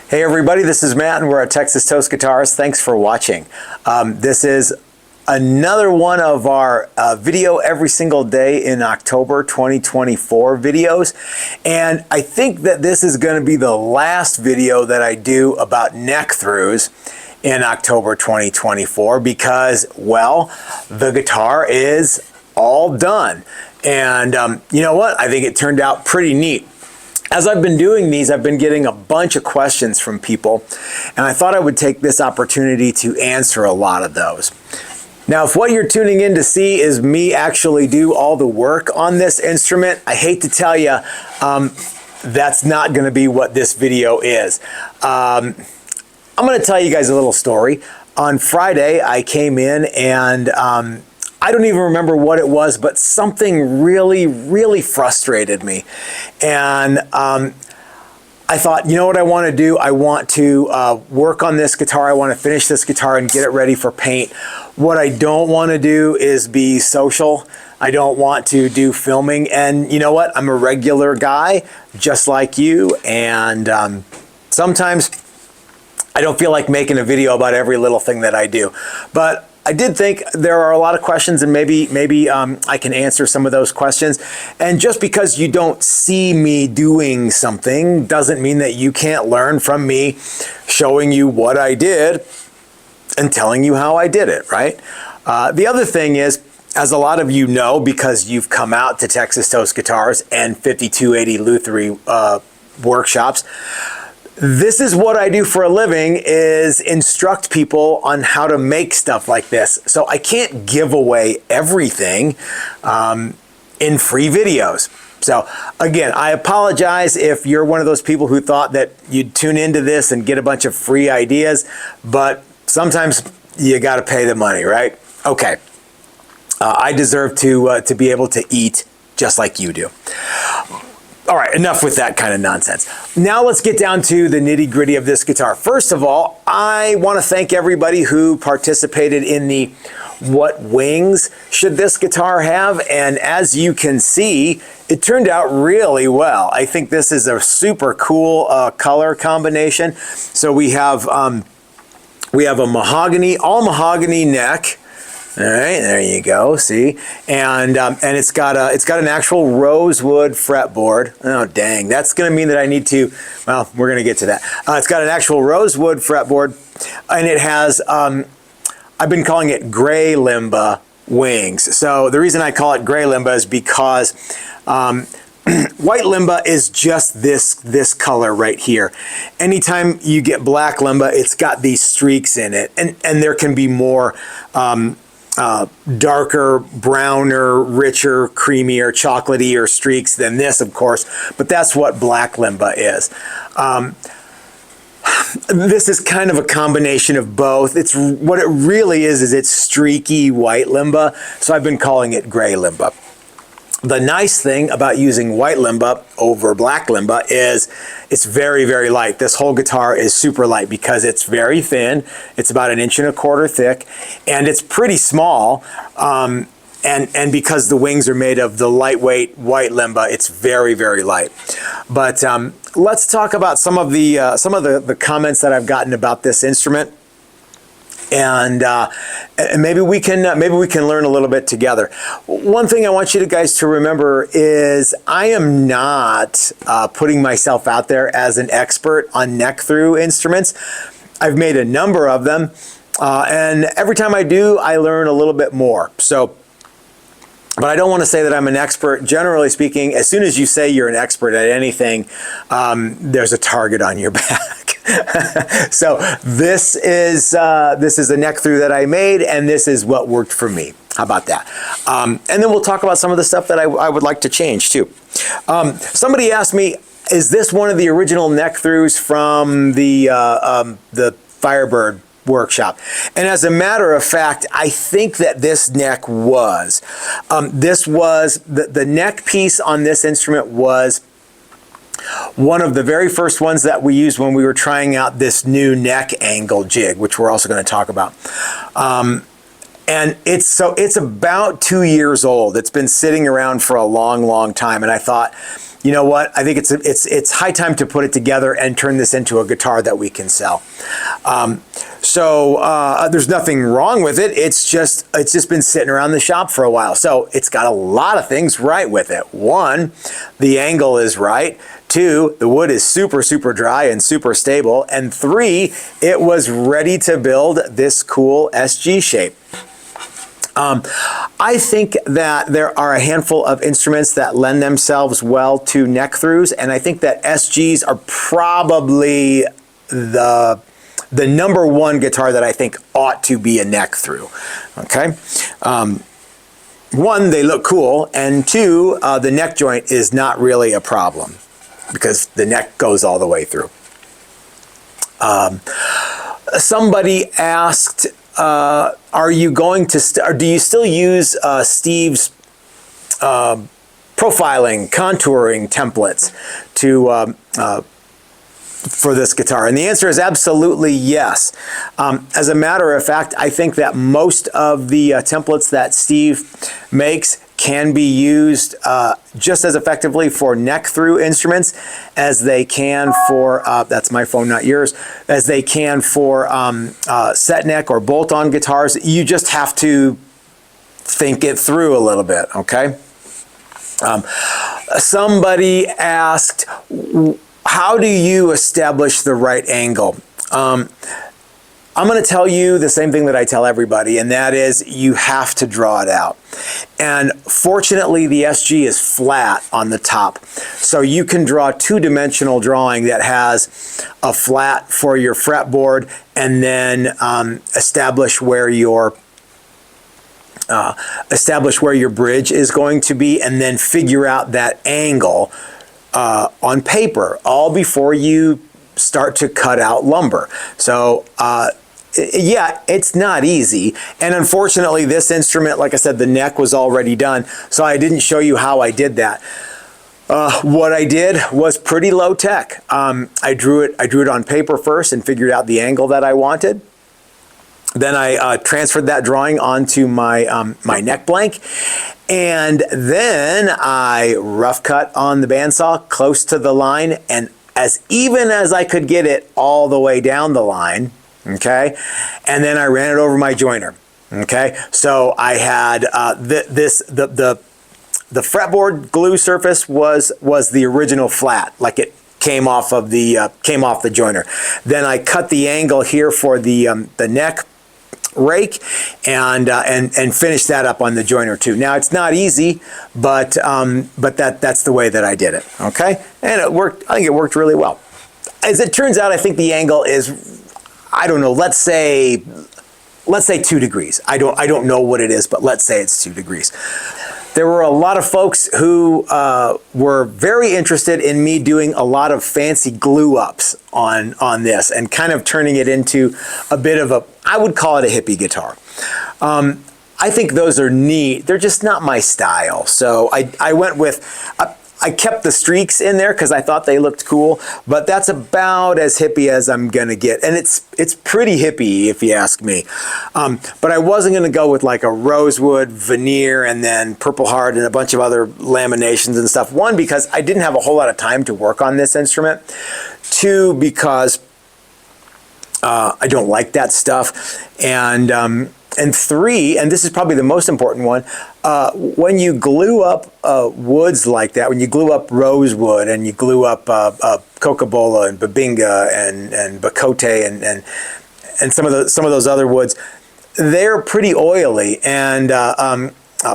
Hey everybody, this is Matt and we're at Texas Toast Guitars. Thanks for watching. This is another one of our video every single day in October 2024 videos. And I think that this is going to be the last video that I do about neck throughs in October 2024 because, well, the guitar is all done. And you know what? I think it turned out pretty neat. As I've been doing these, I've been getting a bunch of questions from people, and I thought I would take this opportunity to answer a lot of those. Now, if what you're tuning in to see is me actually do all the work on this instrument, I hate to tell you, that's not going to be what this video is. I'm going to tell you guys a little story. On Friday, I came in and I don't even remember what it was, but something really frustrated me. And I thought, you know what I want to do? I want to work on this guitar. I want to finish this guitar and get it ready for paint. What I don't want to do is be social. I don't want to do filming. And you know what? I'm a regular guy, just like you. And sometimes I don't feel like making a video about every little thing that I do. But I did think there are a lot of questions, and maybe I can answer some of those questions. And just because you don't see me doing something doesn't mean that you can't learn from me showing you what I did and telling you how I did it, right? The other thing is, as a lot of you know, because you've come out to Texas Toast Guitars and 5280 Lutherie workshops, this is what I do for a living, is instruct people on how to make stuff like this. So I can't give away everything in free videos. So again, I apologize if you're one of those people who thought that you'd tune into this and get a bunch of free ideas, but sometimes you got to pay the money, right? Okay. I deserve to be able to eat just like you do. All right, enough with that kind of nonsense. Now let's get down to the nitty-gritty of this guitar. First of all, I want to thank everybody who participated in the what wings should this guitar have, and as you can see, it turned out really well. I think this is a super cool color combination. So we have a mahogany, all mahogany neck. All right, there you go. See, and it's got an actual rosewood fretboard. Oh dang, that's going to mean that I need to. Well, we're going to get to that. It's got an actual rosewood fretboard, and it has. I've been calling it gray limba wings. So the reason I call it gray limba is because white limba is just this color right here. Anytime you get black limba, it's got these streaks in it, and there can be more. Darker, browner, richer, creamier, chocolatier streaks than this, of course, but that's what black limba is. This is kind of a combination of both. It's what it really is it's streaky white limba, so I've been calling it gray limba. The nice thing about using white limba over black limba is it's very light. This whole guitar is super light because it's very thin. It's about 1.25 inches thick, and it's pretty small. And because the wings are made of the lightweight white limba, it's very light. But let's talk about some of the comments that I've gotten about this instrument. And maybe we can learn a little bit together. One thing I want you guys to remember is I am not putting myself out there as an expert on neck through instruments. I've made a number of them, and every time I do, I learn a little bit more. But I don't want to say that I'm an expert. Generally speaking, as soon as you say you're an expert at anything, there's a target on your back. So this is a neck through that I made, and this is what worked for me. How about that? And then we'll talk about some of the stuff that I would like to change too. Somebody asked me, is this one of the original neck throughs from the Firebird workshop? And as a matter of fact, I think that this neck was. This was the neck piece on this instrument was one of the very first ones that we used when we were trying out this new neck angle jig, which we're also going to talk about. And it's about 2 years old. It's been sitting around for a long time, and I thought, you know what? I think it's high time to put it together and turn this into a guitar that we can sell. There's nothing wrong with it. It's just been sitting around the shop for a while. So it's got a lot of things right with it. One, the angle is right. Two, the wood is super, super dry and super stable. And three, it was ready to build this cool SG shape. I think that there are a handful of instruments that lend themselves well to neck throughs, and I think that SGs are probably the number one guitar that I think ought to be a neck through. Okay. One, they look cool, and two, the neck joint is not really a problem because the neck goes all the way through. Somebody asked, are you going to, or do you still use Steve's profiling, contouring templates to for this guitar? And the answer is absolutely yes. As a matter of fact, I think that most of the templates that Steve makes can be used just as effectively for neck through instruments as they can for, that's my phone, not yours, as they can for set neck or bolt on guitars. You just have to think it through a little bit, okay? Somebody asked, how do you establish the right angle? I'm going to tell you the same thing that I tell everybody, and that is you have to draw it out. And fortunately, the SG is flat on the top. So you can draw a two-dimensional drawing that has a flat for your fretboard and then establish where your bridge is going to be, and then figure out that angle on paper, all before you start to cut out lumber. So yeah, it's not easy. And unfortunately, this instrument, like I said, the neck was already done, so I didn't show you how I did that. What I did was pretty low tech. I drew it on paper first and figured out the angle that I wanted. Then I transferred that drawing onto my my neck blank, and then I rough cut on the bandsaw close to the line, and as even as I could get it all the way down the line, okay? And then I ran it over my joiner, okay? So I had the fretboard glue surface was the original flat, like it came off of the joiner. Then I cut the angle here for the neck rake and finished that up on the joiner too. Now it's not easy, but that's the way that I did it. Okay, and it worked. I think it worked really well. As it turns out, I think the angle is, I don't know. Let's say 2 degrees. I don't know what it is, but let's say it's 2 degrees. There were a lot of folks who were very interested in me doing a lot of fancy glue ups on this and kind of turning it into a bit of a, I would call it a hippie guitar. I think those are neat. They're just not my style. So I went with, I kept the streaks in there because I thought they looked cool, but that's about as hippie as I'm gonna get. And it's pretty hippie if you ask me. But I wasn't gonna go with like a rosewood veneer and then Purple Heart and a bunch of other laminations and stuff. One, because I didn't have a whole lot of time to work on this instrument. Two, because I don't like that stuff. And three, and this is probably the most important one, when you glue up woods like that, when you glue up rosewood and you glue up cocobolo and babinga and bacote and some of those other woods, they're pretty oily. And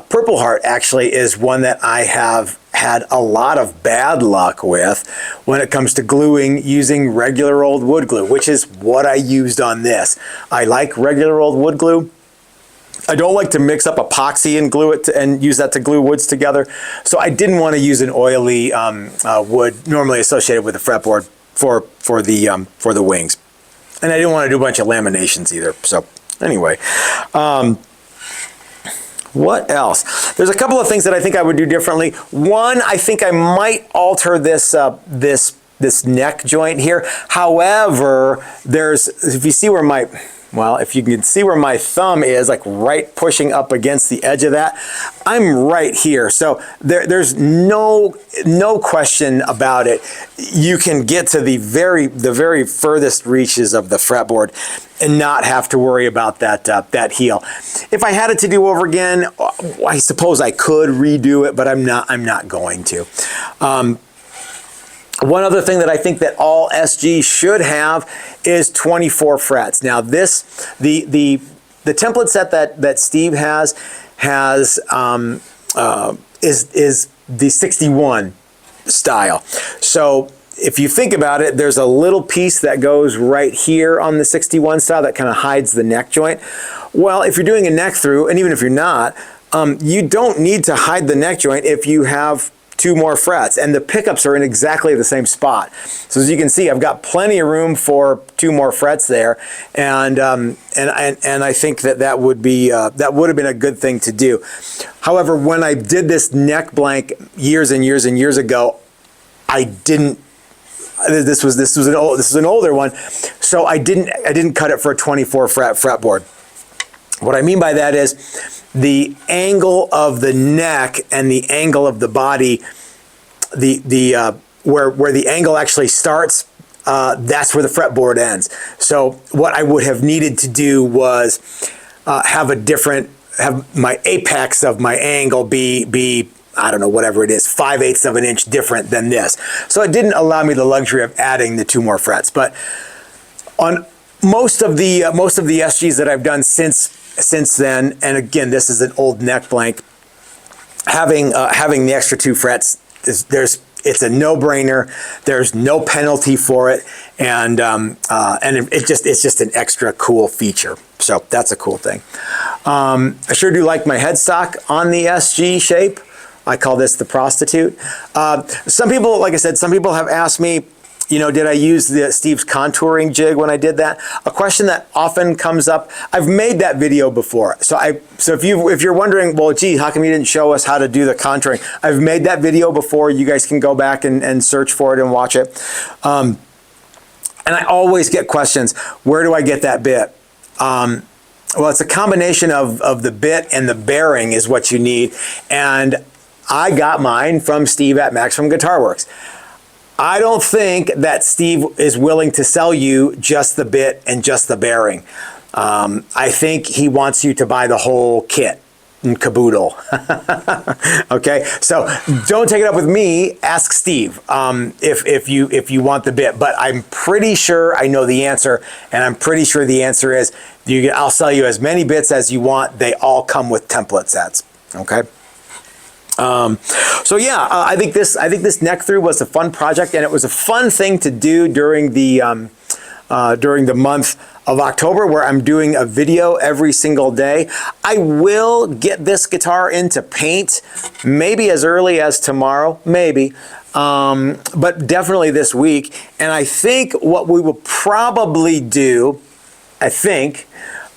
Purple Heart actually is one that I have had a lot of bad luck with when it comes to gluing using regular old wood glue, which is what I used on this. I like regular old wood glue. I don't like to mix up epoxy and glue it and use that to glue woods together. So I didn't want to use an oily wood normally associated with the fretboard for the wings, and I didn't want to do a bunch of laminations either. So anyway, what else? There's a couple of things that I think I would do differently. One, I think I might alter this this neck joint here. However, if you see where Well, if you can see where my thumb is, like right pushing up against the edge of that, I'm right here. So there's no question about it. You can get to the very furthest reaches of the fretboard and not have to worry about that heel. If I had it to do over again, I suppose I could redo it, but I'm not going to. One other thing that I think that all SGs should have is 24 frets. Now the template set that Steve has is the 61 style. So if you think about it, there's a little piece that goes right here on the 61 style that kind of hides the neck joint. Well, if you're doing a neck through, and even if you're not, you don't need to hide the neck joint if you have 2 more frets, and the pickups are in exactly the same spot. So as you can see, I've got plenty of room for 2 more frets there, and I think that would have been a good thing to do. However, when I did this neck blank years and years ago, I didn't. This was an older one, so I didn't cut it for a 24 fretboard. What I mean by that is the angle of the neck and the angle of the body, where the angle actually starts, that's where the fretboard ends. So what I would have needed to do was have my apex of my angle be I don't know, whatever it is, 5/8 of an inch different than this. So it didn't allow me the luxury of adding the 2 more frets. But on most of the SGs that I've done since then, and again, this is an old neck blank, having the extra 2 frets, it's a no-brainer. There's no penalty for it, and it's just an extra cool feature. So that's a cool thing. I sure do like my headstock on the SG shape. I call this the prostitute. Some people, like I said, some people have asked me, did I use Steve's contouring jig when I did that? A question that often comes up. I've made that video before. So if you're wondering, well, gee, how come you didn't show us how to do the contouring? I've made that video before. You guys can go back and search for it and watch it. And I always get questions, where do I get that bit? Well, it's a combination of the bit and the bearing is what you need. And I got mine from Steve at Maximum Guitar Works. I don't think that Steve is willing to sell you just the bit and just the bearing. I think he wants you to buy the whole kit and caboodle. Okay, so don't take it up with me. Ask Steve if you want the bit. But I'm pretty sure I know the answer, and I'm pretty sure the answer is I'll sell you as many bits as you want. They all come with template sets. Okay. So yeah, I think this neck through was a fun project, and it was a fun thing to do during the month of October, where I'm doing a video every single day. I will get this guitar into paint maybe as early as tomorrow, maybe, but definitely this week. And I think what we will probably do, I think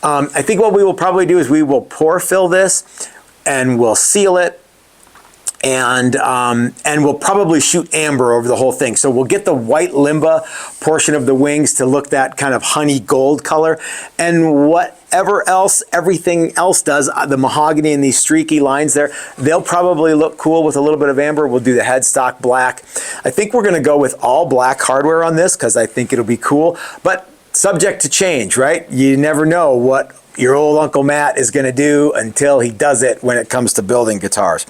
what we will probably do is we will pour fill this, and we'll seal it. And we'll probably shoot amber over the whole thing. So we'll get the white limba portion of the wings to look that kind of honey gold color. And whatever else, everything else does, the mahogany and these streaky lines there, they'll probably look cool with a little bit of amber. We'll do the headstock black. I think we're gonna go with all black hardware on this because I think it'll be cool, but subject to change, right? You never know what your old Uncle Matt is going to do until he does it when it comes to building guitars.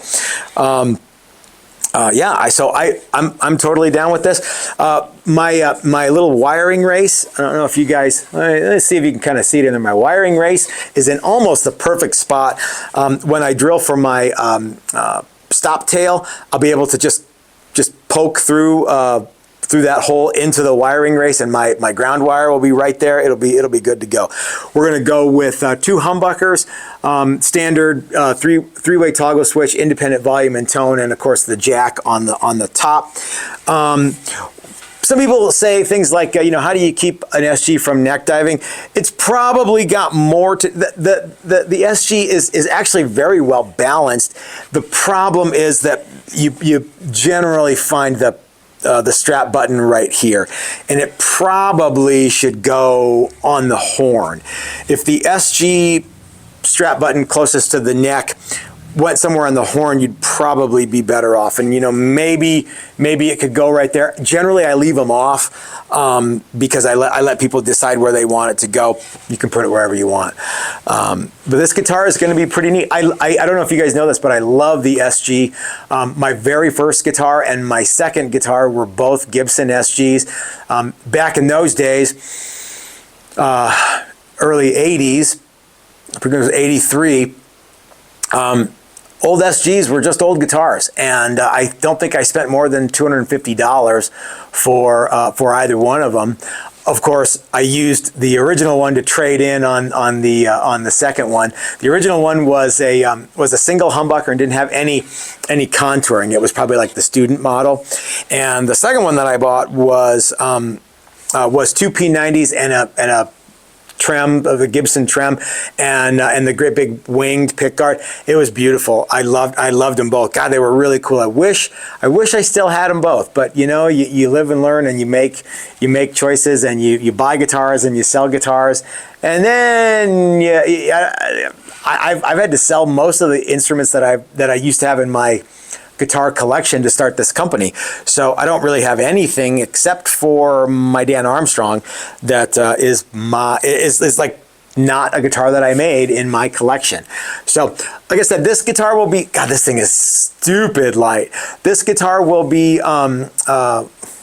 Yeah, so I'm totally down with this. My little wiring race, I don't know if you guys, let's see if you can kind of see it in there. My wiring race is in almost the perfect spot. When I drill for my stop tail, I'll be able to just poke through that hole into the wiring race, and my ground wire will be right there. It'll be good to go. We're going to go with 2 humbuckers, standard three-way toggle switch, independent volume and tone, and of course the jack on the top. Some people say things like, how do you keep an SG from neck diving? It's probably got more to the SG is actually very well balanced. The problem is that you generally find the the strap button right here, and it probably should go on the horn. If the SG strap button closest to the neck went somewhere on the horn, you'd probably be better off. And maybe it could go right there. Generally, I leave them off because I let people decide where they want it to go. You can put it wherever you want. But this guitar is going to be pretty neat. I don't know if you guys know this, but I love the SG. My very first guitar and my second guitar were both Gibson SGs. Back in those days, early 80s, I think it was 83, old SGs were just old guitars, and I don't think I spent more than $250 for either one of them. Of course, I used the original one to trade in on the second one. The original one was a single humbucker and didn't have any contouring. It was probably like the student model, and the second one that I bought was two P90s and a trim of the Gibson trim and the great big winged pickguard. It was beautiful. I loved them both. God, they were really cool. I wish I still had them both, but you live and learn, and you make choices, and you buy guitars and you sell guitars, and then I've had to sell most of the instruments that I used to have in my guitar collection to start this company. So I don't really have anything except for my Dan Armstrong that is like not a guitar that I made in my collection. So like I said, this guitar will be, God, this thing is stupid light. This guitar will be,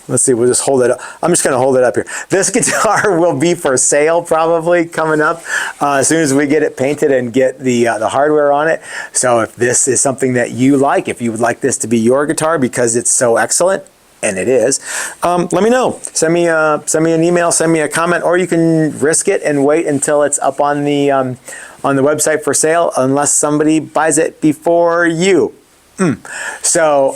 let's see, we'll just hold it up. I'm just going to hold it up here. This guitar will be for sale probably coming up as soon as we get it painted and get the hardware on it. So if this is something that you like, if you would like this to be your guitar because it's so excellent, and it is, let me know. Send me an email, send me a comment, or you can risk it and wait until it's up on the website for sale, unless somebody buys it before you. So,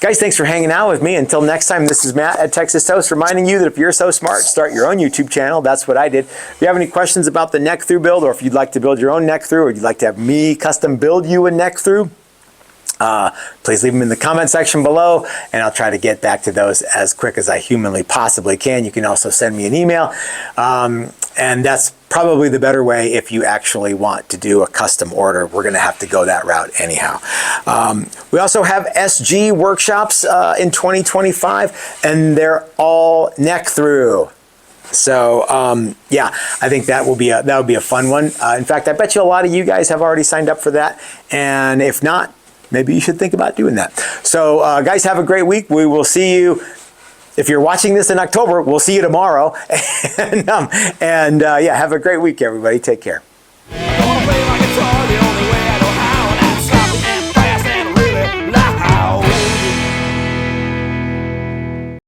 guys, thanks for hanging out with me. Until next time, this is Matt at Texas Toast, reminding you that if you're so smart, start your own YouTube channel. That's what I did. If you have any questions about the neck through build, or if you'd like to build your own neck through, or you'd like to have me custom build you a neck through, please leave them in the comment section below, and I'll try to get back to those as quick as I humanly possibly can. You can also send me an email, and that's probably the better way if you actually want to do a custom order. We're going to have to go that route anyhow. We also have SG workshops in 2025, and they're all neck through. So yeah, I think that would be a fun one. In fact, I bet you a lot of you guys have already signed up for that, and if not, maybe you should think about doing that. So guys, have a great week. We will see you. If you're watching this in October, we'll see you tomorrow. And yeah, have a great week, everybody. Take care.